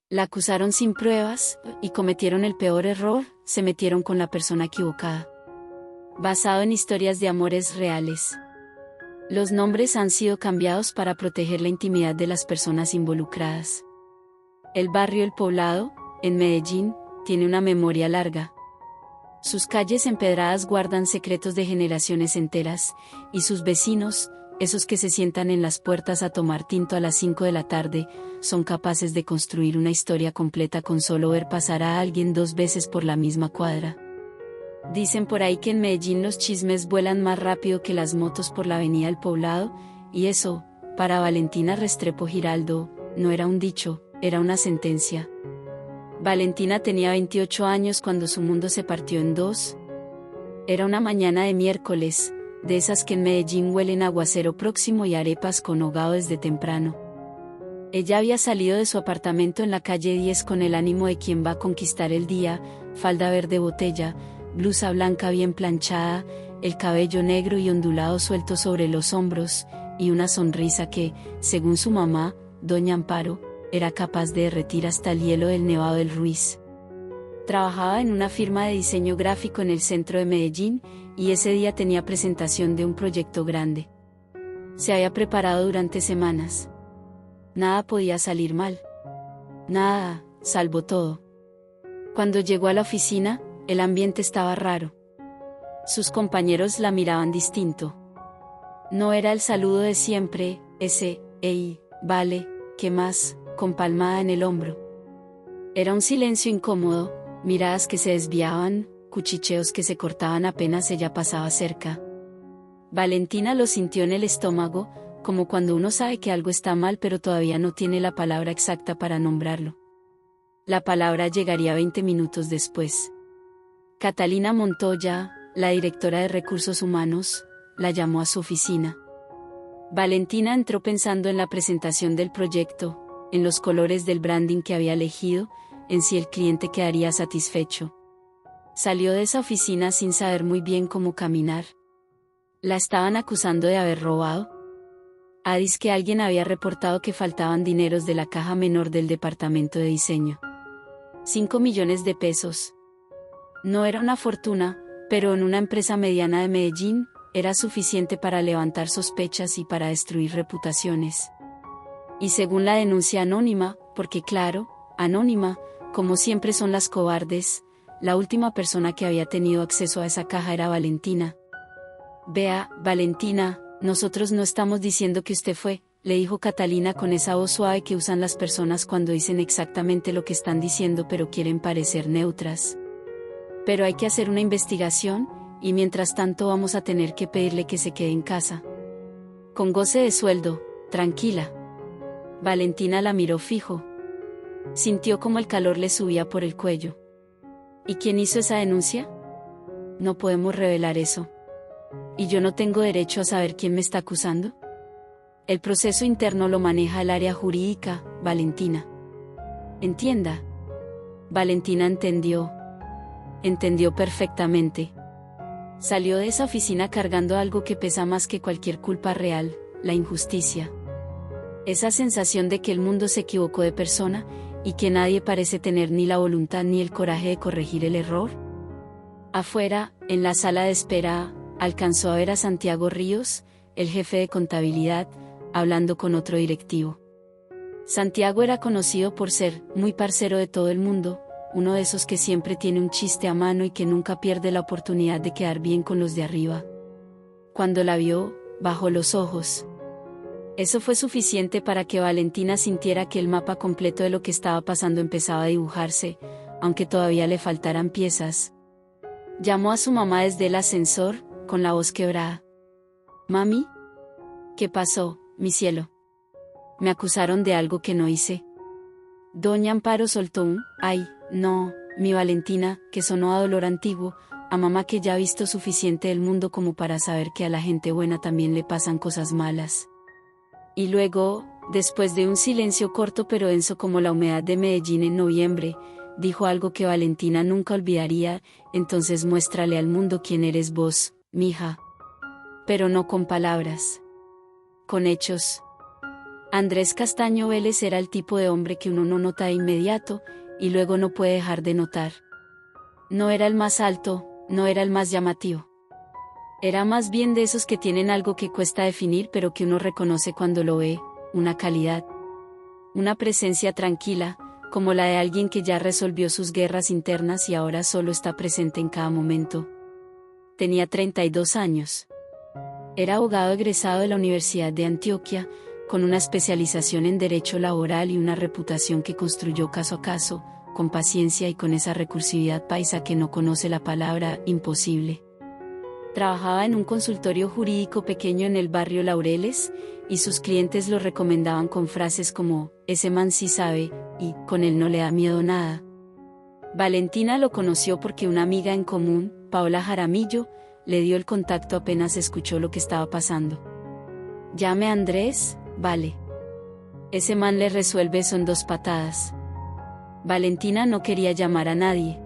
La acusaron sin pruebas, y cometieron el peor error, se metieron con la persona equivocada. Basado en historias de amores reales. Los nombres han sido cambiados para proteger la intimidad de las personas involucradas. El barrio El Poblado, en Medellín, tiene una memoria larga. Sus calles empedradas guardan secretos de generaciones enteras, y sus vecinos, esos que se sientan en las puertas a tomar tinto a las 5 de la tarde, son capaces de construir una historia completa con solo ver pasar a alguien 2 veces por la misma cuadra. Dicen por ahí que en Medellín los chismes vuelan más rápido que las motos por la avenida El Poblado, y eso, para Valentina Restrepo Giraldo, no era un dicho, era una sentencia. Valentina tenía 28 años cuando su mundo se partió en dos. Era una mañana de miércoles, de esas que en Medellín huelen a aguacero próximo y arepas con hogao desde temprano. Ella había salido de su apartamento en la calle 10 con el ánimo de quien va a conquistar el día, falda verde botella, blusa blanca bien planchada, el cabello negro y ondulado suelto sobre los hombros, y una sonrisa que, según su mamá, doña Amparo, era capaz de derretir hasta el hielo del Nevado del Ruiz. Trabajaba en una firma de diseño gráfico en el centro de Medellín, y ese día tenía presentación de un proyecto grande. Se había preparado durante semanas. Nada podía salir mal. Nada, salvo todo. Cuando llegó a la oficina, el ambiente estaba raro. Sus compañeros la miraban distinto. No era el saludo de siempre, ese, «Ey, vale, ¿qué más?», con palmada en el hombro. Era un silencio incómodo, miradas que se desviaban, cuchicheos que se cortaban apenas ella pasaba cerca. Valentina lo sintió en el estómago, como cuando uno sabe que algo está mal pero todavía no tiene la palabra exacta para nombrarlo. La palabra llegaría 20 minutos después. Catalina Montoya, la directora de Recursos Humanos, la llamó a su oficina. Valentina entró pensando en la presentación del proyecto, en los colores del branding que había elegido, en si el cliente quedaría satisfecho. Salió de esa oficina sin saber muy bien cómo caminar. ¿La estaban acusando de haber robado? Que alguien había reportado que faltaban dineros de la caja menor del departamento de diseño. 5 millones de pesos. No era una fortuna, pero en una empresa mediana de Medellín, era suficiente para levantar sospechas y para destruir reputaciones. Y según la denuncia anónima, porque claro, anónima, como siempre son las cobardes, la última persona que había tenido acceso a esa caja era Valentina. «Vea, Valentina, nosotros no estamos diciendo que usted fue», le dijo Catalina con esa voz suave que usan las personas cuando dicen exactamente lo que están diciendo pero quieren parecer neutras. «Pero hay que hacer una investigación, y mientras tanto vamos a tener que pedirle que se quede en casa. Con goce de sueldo, tranquila». Valentina la miró fijo. Sintió como el calor le subía por el cuello. ¿Y quién hizo esa denuncia? No podemos revelar eso. ¿Y yo no tengo derecho a saber quién me está acusando? El proceso interno lo maneja el área jurídica, Valentina. Entienda. Valentina entendió. Entendió perfectamente. Salió de esa oficina cargando algo que pesa más que cualquier culpa real, la injusticia. Esa sensación de que el mundo se equivocó de persona, y que nadie parece tener ni la voluntad ni el coraje de corregir el error. Afuera, en la sala de espera, alcanzó a ver a Santiago Ríos, el jefe de contabilidad, hablando con otro directivo. Santiago era conocido por ser muy parcero de todo el mundo, uno de esos que siempre tiene un chiste a mano y que nunca pierde la oportunidad de quedar bien con los de arriba. Cuando la vio, bajó los ojos. Eso fue suficiente para que Valentina sintiera que el mapa completo de lo que estaba pasando empezaba a dibujarse, aunque todavía le faltaran piezas. Llamó a su mamá desde el ascensor, con la voz quebrada. «Mami, ¿qué pasó, mi cielo? Me acusaron de algo que no hice». Doña Amparo soltó un «ay, no, mi Valentina», que sonó a dolor antiguo, a mamá que ya ha visto suficiente del mundo como para saber que a la gente buena también le pasan cosas malas. Y luego, después de un silencio corto pero denso como la humedad de Medellín en noviembre, dijo algo que Valentina nunca olvidaría: «Entonces muéstrale al mundo quién eres vos, mija». Pero no con palabras. Con hechos. Andrés Castaño Vélez era el tipo de hombre que uno no nota de inmediato, y luego no puede dejar de notar. No era el más alto, no era el más llamativo. Era más bien de esos que tienen algo que cuesta definir pero que uno reconoce cuando lo ve, una calidad. Una presencia tranquila, como la de alguien que ya resolvió sus guerras internas y ahora solo está presente en cada momento. Tenía 32 años. Era abogado egresado de la Universidad de Antioquia, con una especialización en derecho laboral y una reputación que construyó caso a caso, con paciencia y con esa recursividad paisa que no conoce la palabra imposible. Trabajaba en un consultorio jurídico pequeño en el barrio Laureles, y sus clientes lo recomendaban con frases como, ese man sí sabe, y, con él no le da miedo nada. Valentina lo conoció porque una amiga en común, Paola Jaramillo, le dio el contacto apenas escuchó lo que estaba pasando. Llame a Andrés, vale. Ese man le resuelve eso en 2 patadas. Valentina no quería llamar a nadie.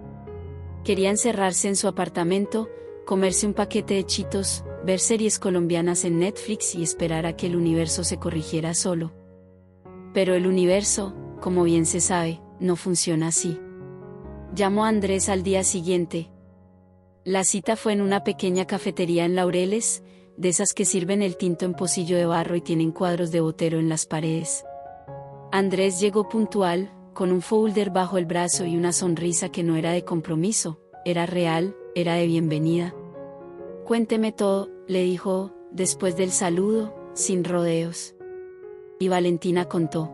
Quería encerrarse en su apartamento, comerse un paquete de chitos, ver series colombianas en Netflix y esperar a que el universo se corrigiera solo. Pero el universo, como bien se sabe, no funciona así. Llamó a Andrés al día siguiente. La cita fue en una pequeña cafetería en Laureles, de esas que sirven el tinto en pocillo de barro y tienen cuadros de Botero en las paredes. Andrés llegó puntual, con un folder bajo el brazo y una sonrisa que no era de compromiso, era real, era de bienvenida. Cuénteme todo, le dijo, después del saludo, sin rodeos. Y Valentina contó.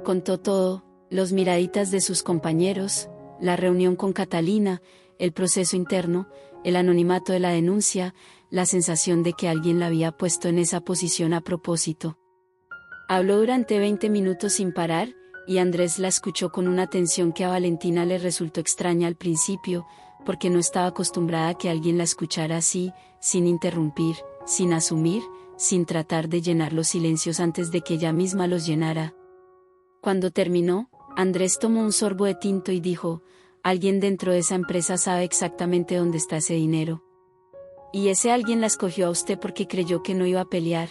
Contó todo, los miraditas de sus compañeros, la reunión con Catalina, el proceso interno, el anonimato de la denuncia, la sensación de que alguien la había puesto en esa posición a propósito. Habló durante 20 minutos sin parar, y Andrés la escuchó con una atención que a Valentina le resultó extraña al principio, porque no estaba acostumbrada a que alguien la escuchara así, sin interrumpir, sin asumir, sin tratar de llenar los silencios antes de que ella misma los llenara. Cuando terminó, Andrés tomó un sorbo de tinto y dijo, alguien dentro de esa empresa sabe exactamente dónde está ese dinero. Y ese alguien la escogió a usted porque creyó que no iba a pelear.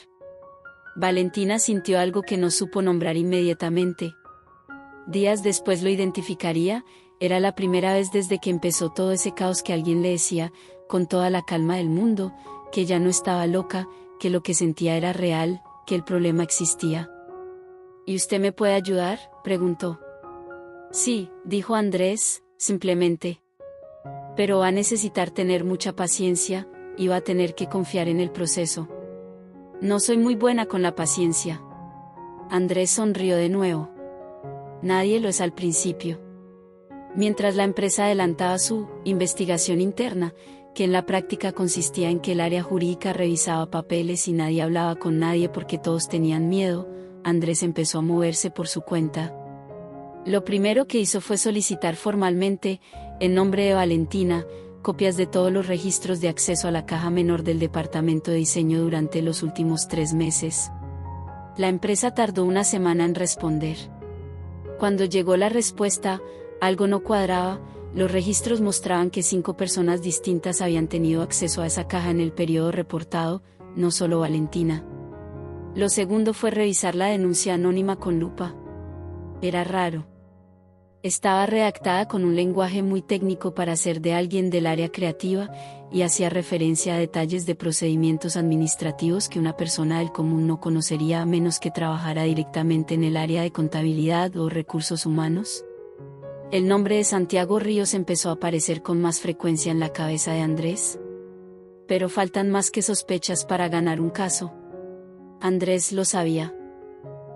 Valentina sintió algo que no supo nombrar inmediatamente. Días después lo identificaría, era la primera vez desde que empezó todo ese caos que alguien le decía, con toda la calma del mundo, que ya no estaba loca, que lo que sentía era real, que el problema existía. ¿Y usted me puede ayudar?, preguntó. Sí, dijo Andrés, simplemente. Pero va a necesitar tener mucha paciencia, y va a tener que confiar en el proceso. No soy muy buena con la paciencia. Andrés sonrió de nuevo. Nadie lo es al principio. Mientras la empresa adelantaba su investigación interna, que en la práctica consistía en que el área jurídica revisaba papeles y nadie hablaba con nadie porque todos tenían miedo, Andrés empezó a moverse por su cuenta. Lo primero que hizo fue solicitar formalmente, en nombre de Valentina, copias de todos los registros de acceso a la caja menor del departamento de diseño durante los últimos 3 meses. La empresa tardó una semana en responder. Cuando llegó la respuesta, algo no cuadraba, los registros mostraban que 5 personas distintas habían tenido acceso a esa caja en el periodo reportado, no solo Valentina. Lo segundo fue revisar la denuncia anónima con lupa. Era raro. Estaba redactada con un lenguaje muy técnico para ser de alguien del área creativa, y hacía referencia a detalles de procedimientos administrativos que una persona del común no conocería a menos que trabajara directamente en el área de contabilidad o recursos humanos. El nombre de Santiago Ríos empezó a aparecer con más frecuencia en la cabeza de Andrés. Pero faltan más que sospechas para ganar un caso. Andrés lo sabía.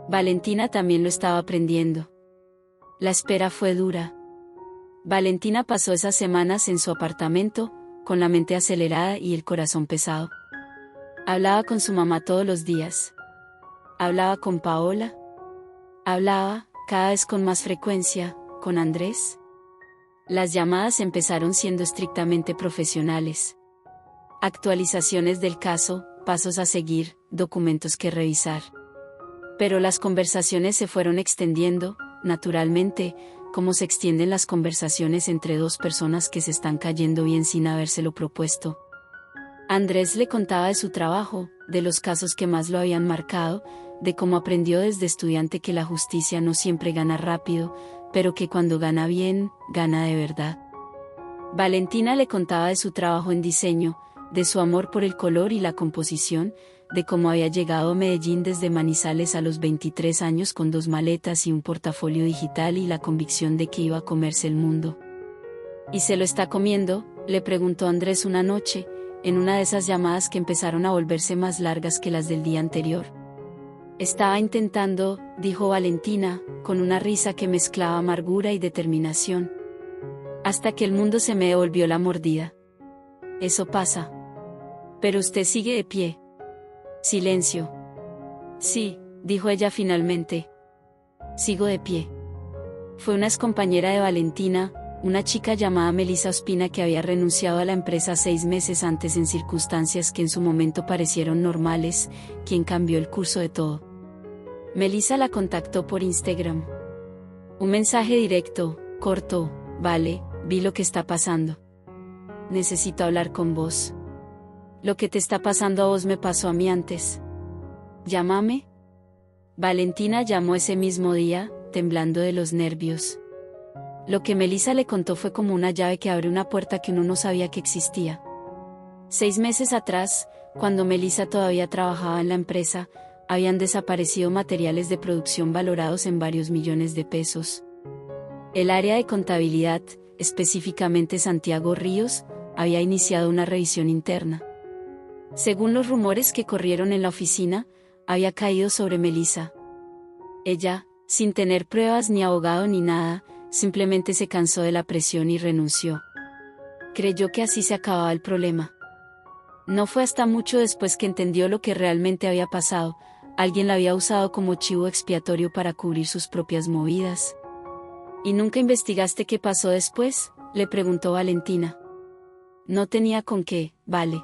Valentina también lo estaba aprendiendo. La espera fue dura. Valentina pasó esas semanas en su apartamento, con la mente acelerada y el corazón pesado. Hablaba con su mamá todos los días. Hablaba con Paola. Hablaba, cada vez con más frecuencia, con Andrés. Las llamadas empezaron siendo estrictamente profesionales. Actualizaciones del caso, pasos a seguir, documentos que revisar. Pero las conversaciones se fueron extendiendo, naturalmente, como se extienden las conversaciones entre 2 personas que se están cayendo bien sin habérselo propuesto. Andrés le contaba de su trabajo, de los casos que más lo habían marcado, de cómo aprendió desde estudiante que la justicia no siempre gana rápido, pero que cuando gana bien, gana de verdad. Valentina le contaba de su trabajo en diseño, de su amor por el color y la composición, de cómo había llegado a Medellín desde Manizales a los 23 años con 2 maletas y un portafolio digital y la convicción de que iba a comerse el mundo. ¿Y se lo está comiendo?, le preguntó Andrés una noche, en una de esas llamadas que empezaron a volverse más largas que las del día anterior. Estaba intentando, dijo Valentina, con una risa que mezclaba amargura y determinación. Hasta que el mundo se me devolvió la mordida. Eso pasa. Pero usted sigue de pie. Silencio. Sí, dijo ella finalmente. Sigo de pie. Fue una excompañera de Valentina, una chica llamada Melissa Ospina que había renunciado a la empresa 6 meses antes en circunstancias que en su momento parecieron normales, quien cambió el curso de todo. Melissa la contactó por Instagram. Un mensaje directo, corto: vale, vi lo que está pasando. Necesito hablar con vos. Lo que te está pasando a vos me pasó a mí antes. Llámame. Valentina llamó ese mismo día, temblando de los nervios. Lo que Melissa le contó fue como una llave que abre una puerta que uno no sabía que existía. 6 meses atrás, cuando Melissa todavía trabajaba en la empresa, habían desaparecido materiales de producción valorados en varios millones de pesos. El área de contabilidad, específicamente Santiago Ríos, había iniciado una revisión interna. Según los rumores que corrieron en la oficina, había caído sobre Melissa. Ella, sin tener pruebas ni abogado ni nada, simplemente se cansó de la presión y renunció. Creyó que así se acababa el problema. No fue hasta mucho después que entendió lo que realmente había pasado. Alguien la había usado como chivo expiatorio para cubrir sus propias movidas. ¿Y nunca investigaste qué pasó después?, le preguntó Valentina. No tenía con qué, vale.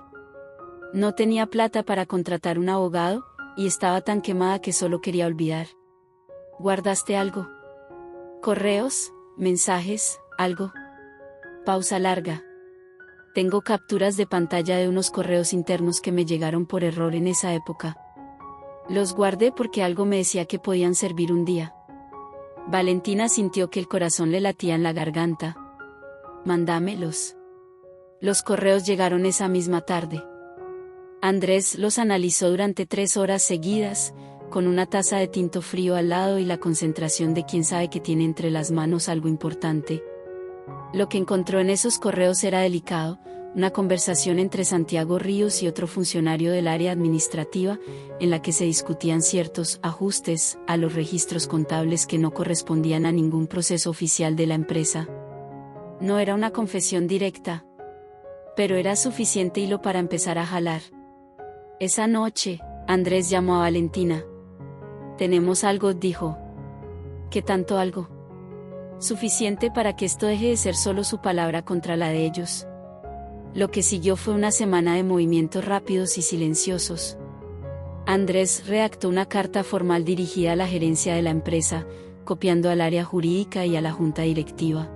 No tenía plata para contratar un abogado, y estaba tan quemada que solo quería olvidar. ¿Guardaste algo? ¿Correos? ¿Mensajes? ¿Algo? Pausa larga. Tengo capturas de pantalla de unos correos internos que me llegaron por error en esa época. Los guardé porque algo me decía que podían servir un día. Valentina sintió que el corazón le latía en la garganta. Mándamelos. Los correos llegaron esa misma tarde. Andrés los analizó durante 3 horas seguidas, con una taza de tinto frío al lado y la concentración de quien sabe que tiene entre las manos algo importante. Lo que encontró en esos correos era delicado, una conversación entre Santiago Ríos y otro funcionario del área administrativa, en la que se discutían ciertos ajustes a los registros contables que no correspondían a ningún proceso oficial de la empresa. No era una confesión directa, pero era suficiente hilo para empezar a jalar. Esa noche, Andrés llamó a Valentina. Tenemos algo, dijo. ¿Qué tanto algo? Suficiente para que esto deje de ser solo su palabra contra la de ellos. Lo que siguió fue una semana de movimientos rápidos y silenciosos. Andrés redactó una carta formal dirigida a la gerencia de la empresa, copiando al área jurídica y a la junta directiva.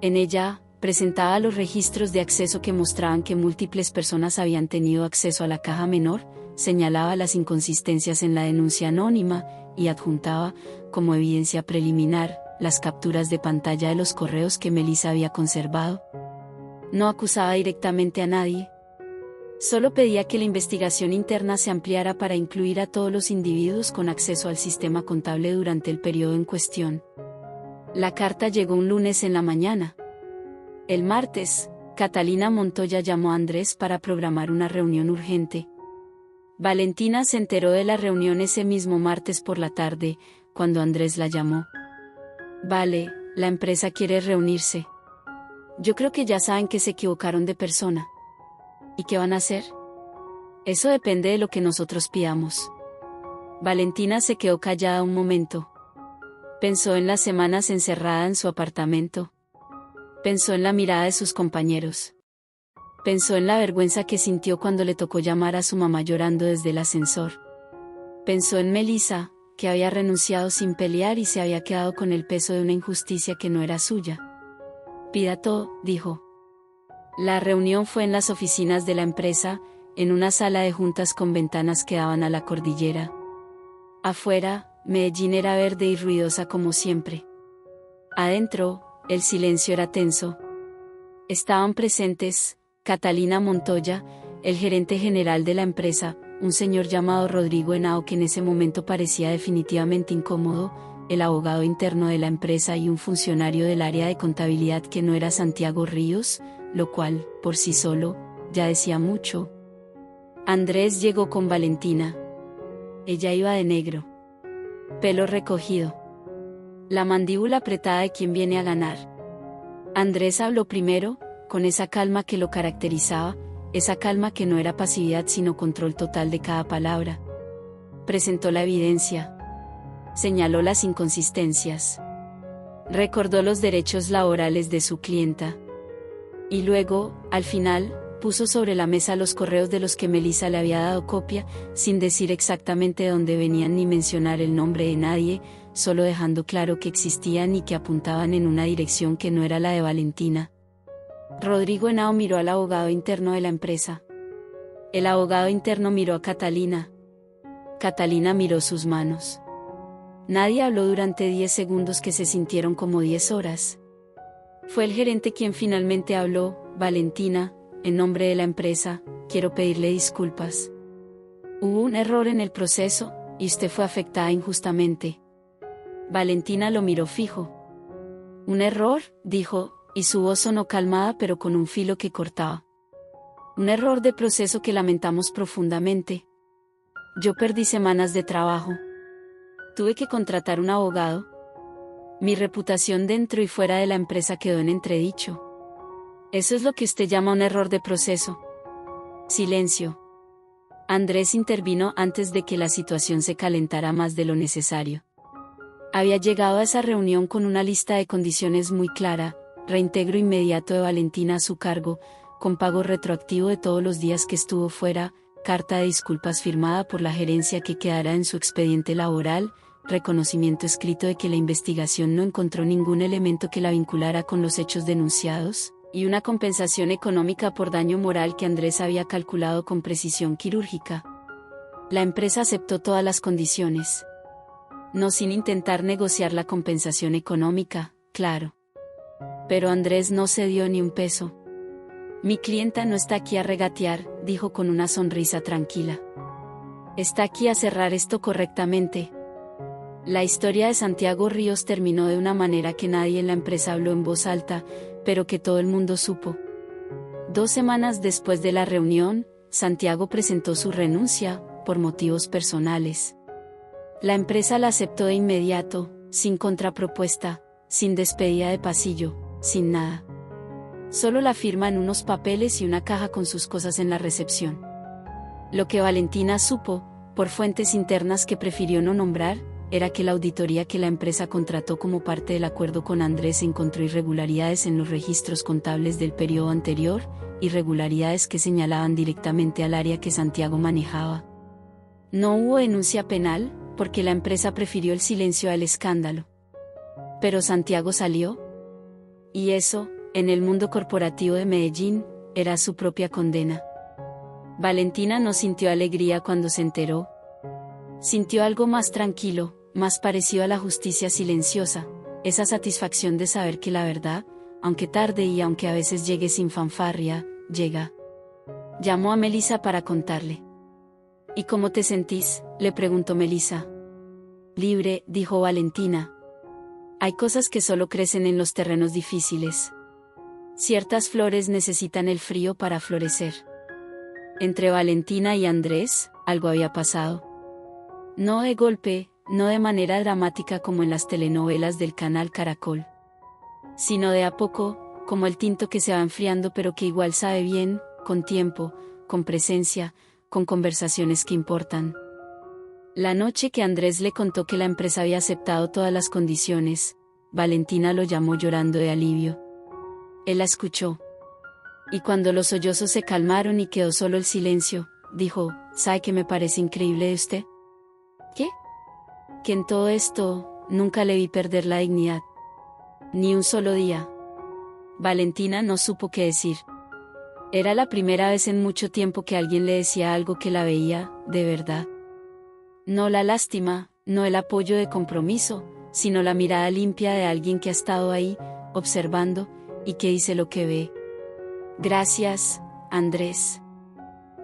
En ella, presentaba los registros de acceso que mostraban que múltiples personas habían tenido acceso a la caja menor, señalaba las inconsistencias en la denuncia anónima, y adjuntaba, como evidencia preliminar, las capturas de pantalla de los correos que Melissa había conservado. No acusaba directamente a nadie. Solo pedía que la investigación interna se ampliara para incluir a todos los individuos con acceso al sistema contable durante el periodo en cuestión. La carta llegó un lunes en la mañana. El martes, Catalina Montoya llamó a Andrés para programar una reunión urgente. Valentina se enteró de la reunión ese mismo martes por la tarde, cuando Andrés la llamó. Vale, la empresa quiere reunirse. Yo creo que ya saben que se equivocaron de persona. ¿Y qué van a hacer? Eso depende de lo que nosotros pidamos. Valentina se quedó callada un momento. Pensó en las semanas encerrada en su apartamento. Pensó en la mirada de sus compañeros. Pensó en la vergüenza que sintió cuando le tocó llamar a su mamá llorando desde el ascensor. Pensó en Melissa, que había renunciado sin pelear y se había quedado con el peso de una injusticia que no era suya. Pida todo, dijo. La reunión fue en las oficinas de la empresa, en una sala de juntas con ventanas que daban a la cordillera. Afuera, Medellín era verde y ruidosa como siempre. Adentro, el silencio era tenso. Estaban presentes Catalina Montoya, el gerente general de la empresa, un señor llamado Rodrigo Henao que en ese momento parecía definitivamente incómodo, el abogado interno de la empresa y un funcionario del área de contabilidad que no era Santiago Ríos, lo cual, por sí solo, ya decía mucho. Andrés llegó con Valentina. Ella iba de negro. Pelo recogido. La mandíbula apretada de quien viene a ganar. Andrés habló primero, con esa calma que lo caracterizaba, esa calma que no era pasividad sino control total de cada palabra. Presentó la evidencia. Señaló las inconsistencias. Recordó los derechos laborales de su clienta. Y luego, al final, puso sobre la mesa los correos de los que Melissa le había dado copia, sin decir exactamente de dónde venían ni mencionar el nombre de nadie, solo dejando claro que existían y que apuntaban en una dirección que no era la de Valentina. Rodrigo Henao miró al abogado interno de la empresa. El abogado interno miró a Catalina. Catalina miró sus manos. Nadie habló durante 10 segundos que se sintieron como 10 horas. Fue el gerente quien finalmente habló. Valentina, en nombre de la empresa, quiero pedirle disculpas. Hubo un error en el proceso, y usted fue afectada injustamente. Valentina lo miró fijo. ¿Un error?, dijo, y su voz sonó calmada pero con un filo que cortaba. Un error de proceso que lamentamos profundamente. Yo perdí semanas de trabajo. Tuve que contratar un abogado. Mi reputación dentro y fuera de la empresa quedó en entredicho. ¿Eso es lo que usted llama un error de proceso? Silencio. Andrés intervino antes de que la situación se calentara más de lo necesario. Había llegado a esa reunión con una lista de condiciones muy clara: reintegro inmediato de Valentina a su cargo, con pago retroactivo de todos los días que estuvo fuera, carta de disculpas firmada por la gerencia que quedará en su expediente laboral, reconocimiento escrito de que la investigación no encontró ningún elemento que la vinculara con los hechos denunciados, y una compensación económica por daño moral que Andrés había calculado con precisión quirúrgica. La empresa aceptó todas las condiciones. No sin intentar negociar la compensación económica, claro. Pero Andrés no cedió ni un peso. Mi clienta no está aquí a regatear, dijo con una sonrisa tranquila. Está aquí a cerrar esto correctamente. La historia de Santiago Ríos terminó de una manera que nadie en la empresa habló en voz alta, pero que todo el mundo supo. 2 semanas después de la reunión, Santiago presentó su renuncia, por motivos personales. La empresa la aceptó de inmediato, sin contrapropuesta, sin despedida de pasillo, sin nada. Solo la firma en unos papeles y una caja con sus cosas en la recepción. Lo que Valentina supo, por fuentes internas que prefirió no nombrar, era que la auditoría que la empresa contrató como parte del acuerdo con Andrés encontró irregularidades en los registros contables del periodo anterior, irregularidades que señalaban directamente al área que Santiago manejaba. No hubo denuncia penal, porque la empresa prefirió el silencio al escándalo. Pero Santiago salió. Y eso, en el mundo corporativo de Medellín, era su propia condena. Valentina no sintió alegría cuando se enteró. Sintió algo más tranquilo, más parecido a la justicia silenciosa, esa satisfacción de saber que la verdad, aunque tarde y aunque a veces llegue sin fanfarria, llega. Llamó a Melissa para contarle. ¿Y cómo te sentís?, le preguntó Melissa. Libre, dijo Valentina. Hay cosas que solo crecen en los terrenos difíciles. Ciertas flores necesitan el frío para florecer. Entre Valentina y Andrés, algo había pasado. No de golpe, no de manera dramática como en las telenovelas del canal Caracol. Sino de a poco, como el tinto que se va enfriando pero que igual sabe bien, con tiempo, con presencia, con conversaciones que importan. La noche que Andrés le contó que la empresa había aceptado todas las condiciones, Valentina lo llamó llorando de alivio. Él la escuchó. Y cuando los sollozos se calmaron y quedó solo el silencio, dijo: ¿Sabe qué me parece increíble de usted? ¿Qué? Que en todo esto, nunca le vi perder la dignidad. Ni un solo día. Valentina no supo qué decir. Era la primera vez en mucho tiempo que alguien le decía algo que la veía, de verdad. No la lástima, No el apoyo de compromiso, sino la mirada limpia de alguien que ha estado ahí, observando, y que dice lo que ve. Gracias, Andrés.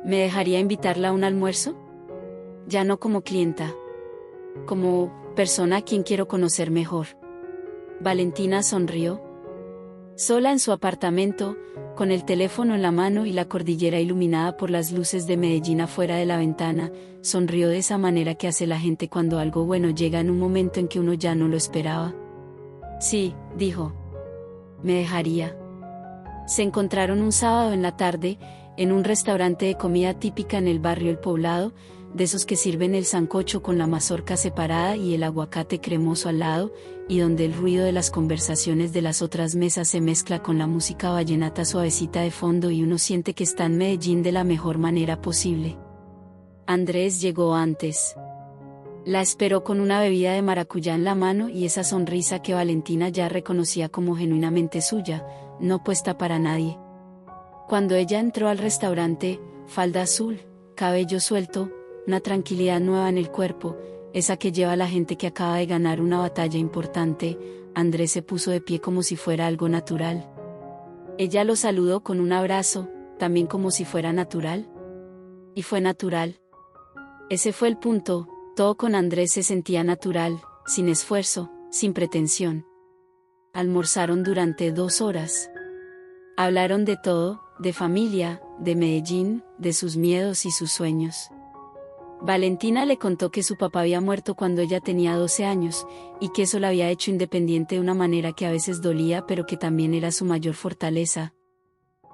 ¿Me dejaría invitarla a un almuerzo? Ya no como clienta. Como persona a quien quiero conocer mejor. Valentina sonrió. Sola en su apartamento, con el teléfono en la mano y la cordillera iluminada por las luces de Medellín afuera de la ventana, sonrió de esa manera que hace la gente cuando algo bueno llega en un momento en que uno ya no lo esperaba. Sí, dijo. Me dejaría. Se encontraron un sábado en la tarde, en un restaurante de comida típica en el barrio El Poblado, de esos que sirven el sancocho con la mazorca separada y el aguacate cremoso al lado, y donde el ruido de las conversaciones de las otras mesas se mezcla con la música vallenata suavecita de fondo y uno siente que está en Medellín de la mejor manera posible. Andrés llegó antes. La esperó con una bebida de maracuyá en la mano y esa sonrisa que Valentina ya reconocía como genuinamente suya, no puesta para nadie. Cuando ella entró al restaurante, falda azul, cabello suelto, una tranquilidad nueva en el cuerpo, esa que lleva a la gente que acaba de ganar una batalla importante, Andrés se puso de pie como si fuera algo natural. Ella lo saludó con un abrazo, también como si fuera natural. Y fue natural. Ese fue el punto, todo con Andrés se sentía natural, sin esfuerzo, sin pretensión. Almorzaron durante 2 horas. Hablaron de todo, de familia, de Medellín, de sus miedos y sus sueños. Valentina le contó que su papá había muerto cuando ella tenía 12 años, y que eso la había hecho independiente de una manera que a veces dolía pero que también era su mayor fortaleza.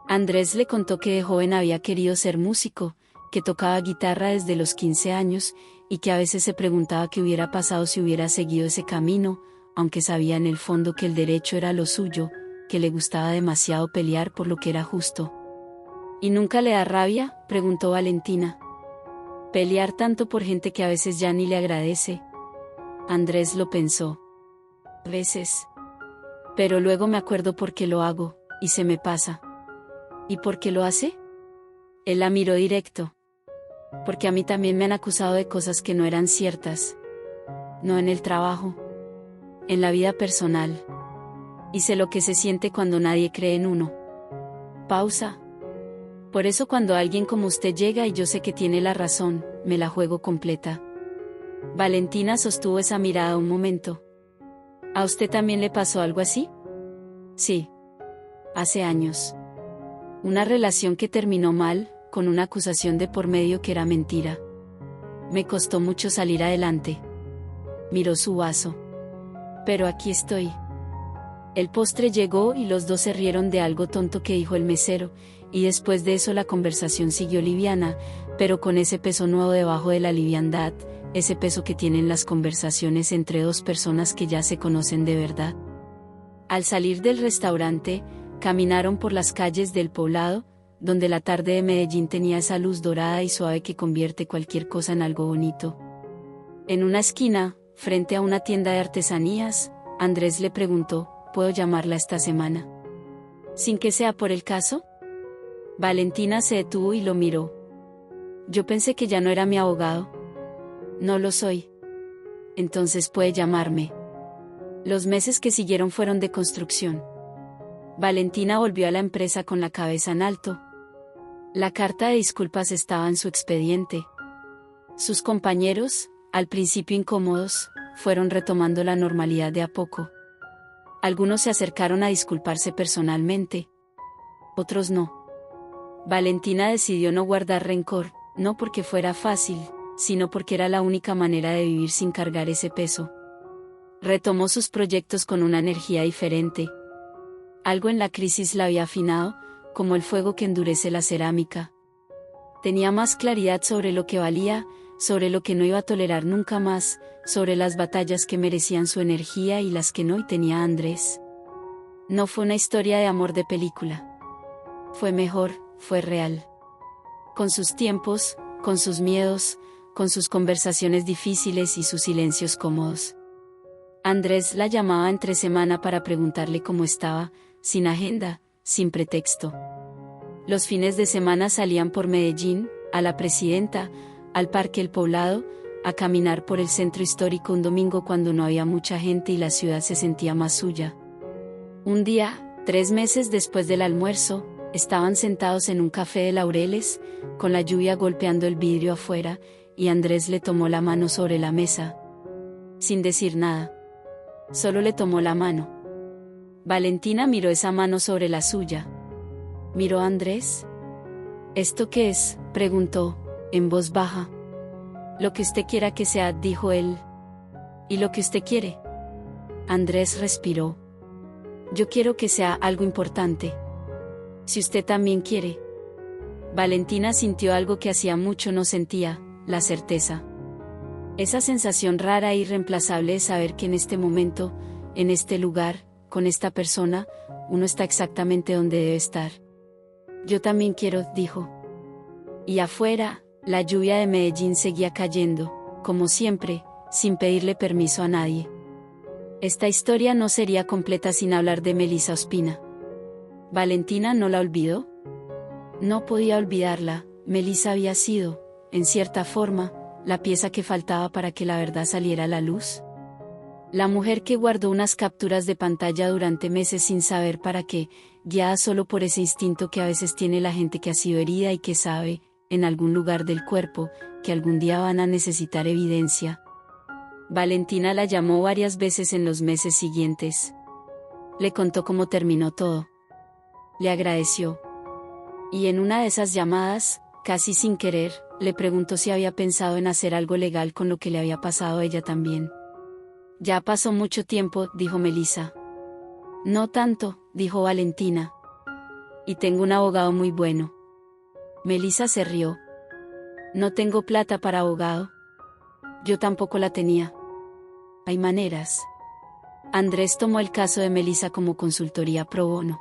Andrés le contó que de joven había querido ser músico, que tocaba guitarra desde los 15 años, y que a veces se preguntaba qué hubiera pasado si hubiera seguido ese camino, aunque sabía en el fondo que el derecho era lo suyo, que le gustaba demasiado pelear por lo que era justo. ¿Y nunca le da rabia?, preguntó Valentina. Pelear tanto por gente que a veces ya ni le agradece. Andrés lo pensó. A veces. Pero luego me acuerdo por qué lo hago, y se me pasa. ¿Y por qué lo hace? Él la miró directo. Porque a mí también me han acusado de cosas que no eran ciertas. No en el trabajo. En la vida personal. Y sé lo que se siente cuando nadie cree en uno. Pausa. Por eso cuando alguien como usted llega y yo sé que tiene la razón, me la juego completa. Valentina sostuvo esa mirada un momento. ¿A usted también le pasó algo así? Sí. Hace años. Una relación que terminó mal, con una acusación de por medio que era mentira. Me costó mucho salir adelante. Miró su vaso. Pero aquí estoy. El postre llegó y los dos se rieron de algo tonto que dijo el mesero, y después de eso la conversación siguió liviana, pero con ese peso nuevo debajo de la liviandad, ese peso que tienen las conversaciones entre dos personas que ya se conocen de verdad. Al salir del restaurante, caminaron por las calles del Poblado, donde la tarde de Medellín tenía esa luz dorada y suave que convierte cualquier cosa en algo bonito. En una esquina, frente a una tienda de artesanías, Andrés le preguntó, ¿puedo llamarla esta semana? ¿Sin que sea por el caso? Valentina se detuvo y lo miró. Yo pensé que ya no era mi abogado. No lo soy. Entonces puede llamarme. Los meses que siguieron fueron de construcción. Valentina volvió a la empresa con la cabeza en alto. La carta de disculpas estaba en su expediente. Sus compañeros, al principio incómodos, fueron retomando la normalidad de a poco. Algunos se acercaron a disculparse personalmente. Otros no. Valentina decidió no guardar rencor, no porque fuera fácil, sino porque era la única manera de vivir sin cargar ese peso. Retomó sus proyectos con una energía diferente. Algo en la crisis la había afinado, como el fuego que endurece la cerámica. Tenía más claridad sobre lo que valía, sobre lo que no iba a tolerar nunca más, sobre las batallas que merecían su energía y las que no, y tenía a Andrés. No fue una historia de amor de película. Fue mejor, fue real. Con sus tiempos, con sus miedos, con sus conversaciones difíciles y sus silencios cómodos. Andrés la llamaba entre semana para preguntarle cómo estaba, sin agenda, sin pretexto. Los fines de semana salían por Medellín, a la Presidenta, al Parque El Poblado, a caminar por el centro histórico un domingo cuando no había mucha gente y la ciudad se sentía más suya. Un día, 3 meses después del almuerzo, estaban sentados en un café de Laureles, con la lluvia golpeando el vidrio afuera, y Andrés le tomó la mano sobre la mesa. Sin decir nada. Solo le tomó la mano. Valentina miró esa mano sobre la suya. ¿Miró a Andrés? ¿Esto qué es?, preguntó, en voz baja. Lo que usted quiera que sea, dijo él. ¿Y lo que usted quiere? Andrés respiró. Yo quiero que sea algo importante. Si usted también quiere. Valentina sintió algo que hacía mucho no sentía, la certeza. Esa sensación rara e irreemplazable de saber que en este momento, en este lugar, con esta persona, uno está exactamente donde debe estar. Yo también quiero, dijo. Y afuera, la lluvia de Medellín seguía cayendo, como siempre, sin pedirle permiso a nadie. Esta historia no sería completa sin hablar de Melissa Ospina. ¿Valentina no la olvidó? No podía olvidarla. Melissa había sido, en cierta forma, la pieza que faltaba para que la verdad saliera a la luz. La mujer que guardó unas capturas de pantalla durante meses sin saber para qué, guiada solo por ese instinto que a veces tiene la gente que ha sido herida y que sabe, en algún lugar del cuerpo, que algún día van a necesitar evidencia. Valentina la llamó varias veces en los meses siguientes. Le contó cómo terminó todo. Le agradeció. Y en una de esas llamadas, casi sin querer, le preguntó si había pensado en hacer algo legal con lo que le había pasado a ella también. Ya pasó mucho tiempo, dijo Melissa. No tanto, dijo Valentina. Y tengo un abogado muy bueno. Melissa se rió. No tengo plata para abogado. Yo tampoco la tenía. Hay maneras. Andrés tomó el caso de Melissa como consultoría pro bono.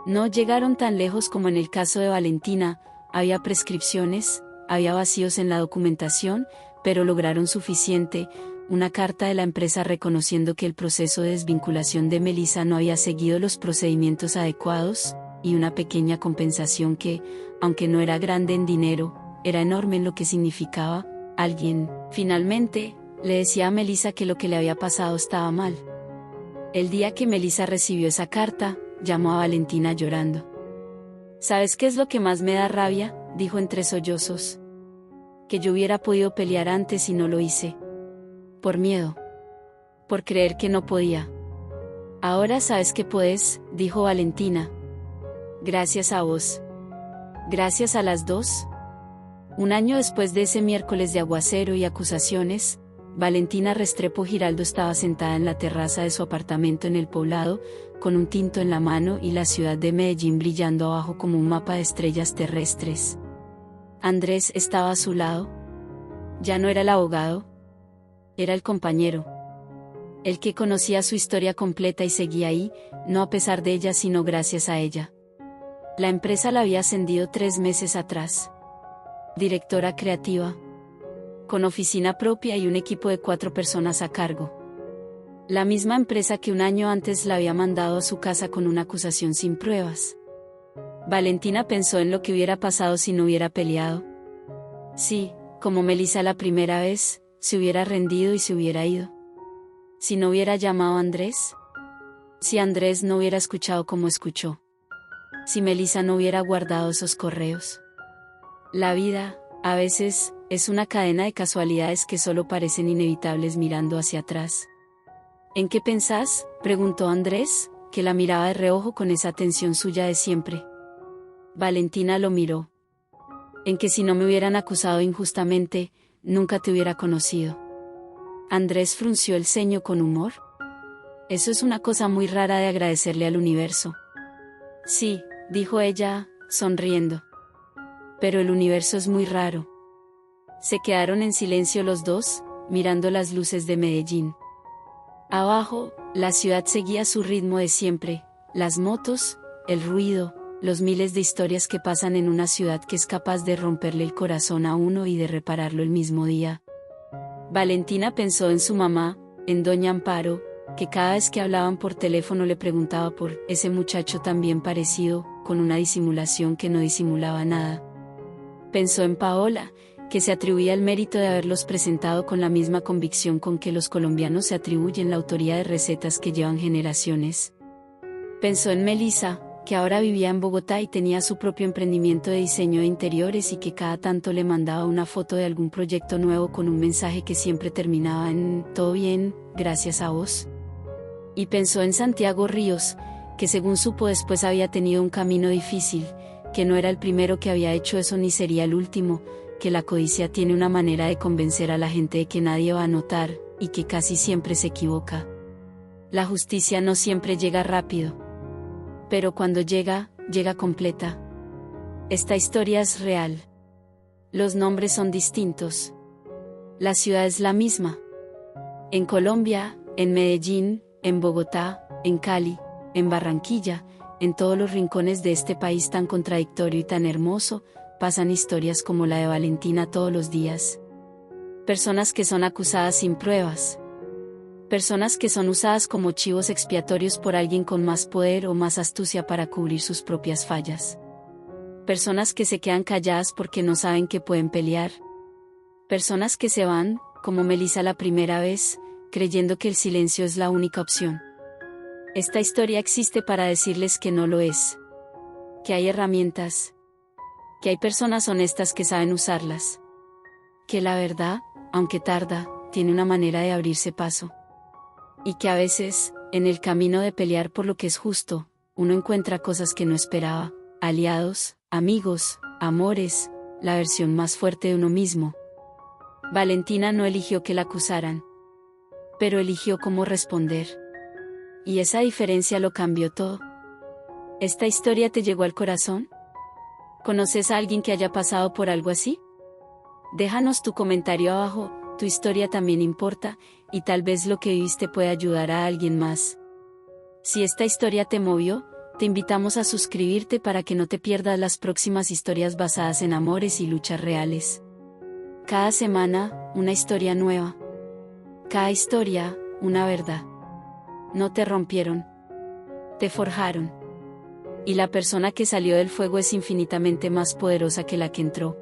No llegaron tan lejos como en el caso de Valentina, había prescripciones, había vacíos en la documentación, pero lograron suficiente, una carta de la empresa reconociendo que el proceso de desvinculación de Melissa no había seguido los procedimientos adecuados, y una pequeña compensación que, aunque no era grande en dinero, era enorme en lo que significaba. Alguien, finalmente, le decía a Melissa que lo que le había pasado estaba mal. El día que Melissa recibió esa carta, llamó a Valentina llorando. ¿Sabes qué es lo que más me da rabia?, dijo entre sollozos. Que yo hubiera podido pelear antes y no lo hice. Por miedo. Por creer que no podía. Ahora sabes que puedes, dijo Valentina. Gracias a vos. Gracias a las dos. Un año después de ese miércoles de aguacero y acusaciones, Valentina Restrepo Giraldo estaba sentada en la terraza de su apartamento en El Poblado, con un tinto en la mano y la ciudad de Medellín brillando abajo como un mapa de estrellas terrestres. Andrés estaba a su lado. Ya no era el abogado. Era el compañero. El que conocía su historia completa y seguía ahí, no a pesar de ella sino gracias a ella. La empresa la había ascendido 3 meses atrás. Directora creativa. Con oficina propia y un equipo de 4 personas a cargo. La misma empresa que un año antes la había mandado a su casa con una acusación sin pruebas. Valentina pensó en lo que hubiera pasado si no hubiera peleado. Sí, como Melissa la primera vez, se hubiera rendido y se hubiera ido. Si no hubiera llamado a Andrés. Si Andrés no hubiera escuchado como escuchó. Si Melissa no hubiera guardado esos correos. La vida, a veces, es una cadena de casualidades que solo parecen inevitables mirando hacia atrás. ¿En qué pensás?, preguntó Andrés, que la miraba de reojo con esa atención suya de siempre. Valentina lo miró. En que si no me hubieran acusado injustamente, nunca te hubiera conocido. Andrés frunció el ceño con humor. Eso es una cosa muy rara de agradecerle al universo. Sí, dijo ella, sonriendo. Pero el universo es muy raro. Se quedaron en silencio los dos, mirando las luces de Medellín. Abajo, la ciudad seguía su ritmo de siempre, las motos, el ruido, los miles de historias que pasan en una ciudad que es capaz de romperle el corazón a uno y de repararlo el mismo día. Valentina pensó en su mamá, en doña Amparo, que cada vez que hablaban por teléfono le preguntaba por ese muchacho tan bien parecido, con una disimulación que no disimulaba nada. Pensó en Paola, que se atribuía el mérito de haberlos presentado con la misma convicción con que los colombianos se atribuyen la autoría de recetas que llevan generaciones. Pensó en Melissa, que ahora vivía en Bogotá y tenía su propio emprendimiento de diseño de interiores y que cada tanto le mandaba una foto de algún proyecto nuevo con un mensaje que siempre terminaba en «Todo bien, gracias a vos». Y pensó en Santiago Ríos, que según supo después había tenido un camino difícil, que no era el primero que había hecho eso ni sería el último, que la codicia tiene una manera de convencer a la gente de que nadie va a notar, y que casi siempre se equivoca. La justicia no siempre llega rápido. Pero cuando llega, llega completa. Esta historia es real. Los nombres son distintos. La ciudad es la misma. En Colombia, en Medellín, en Bogotá, en Cali, en Barranquilla, en todos los rincones de este país tan contradictorio y tan hermoso, pasan historias como la de Valentina todos los días. Personas que son acusadas sin pruebas. Personas que son usadas como chivos expiatorios por alguien con más poder o más astucia para cubrir sus propias fallas. Personas que se quedan calladas porque no saben que pueden pelear. Personas que se van, como Melissa la primera vez, creyendo que el silencio es la única opción. Esta historia existe para decirles que no lo es. Que hay herramientas. Que hay personas honestas que saben usarlas. Que la verdad, aunque tarda, tiene una manera de abrirse paso. Y que a veces, en el camino de pelear por lo que es justo, uno encuentra cosas que no esperaba, aliados, amigos, amores, la versión más fuerte de uno mismo. Valentina no eligió que la acusaran, pero eligió cómo responder. Y esa diferencia lo cambió todo. ¿Esta historia te llegó al corazón? ¿Conoces a alguien que haya pasado por algo así? Déjanos tu comentario abajo, tu historia también importa, y tal vez lo que viviste puede ayudar a alguien más. Si esta historia te movió, te invitamos a suscribirte para que no te pierdas las próximas historias basadas en amores y luchas reales. Cada semana, una historia nueva. Cada historia, una verdad. No te rompieron. Te forjaron. Y la persona que salió del fuego es infinitamente más poderosa que la que entró.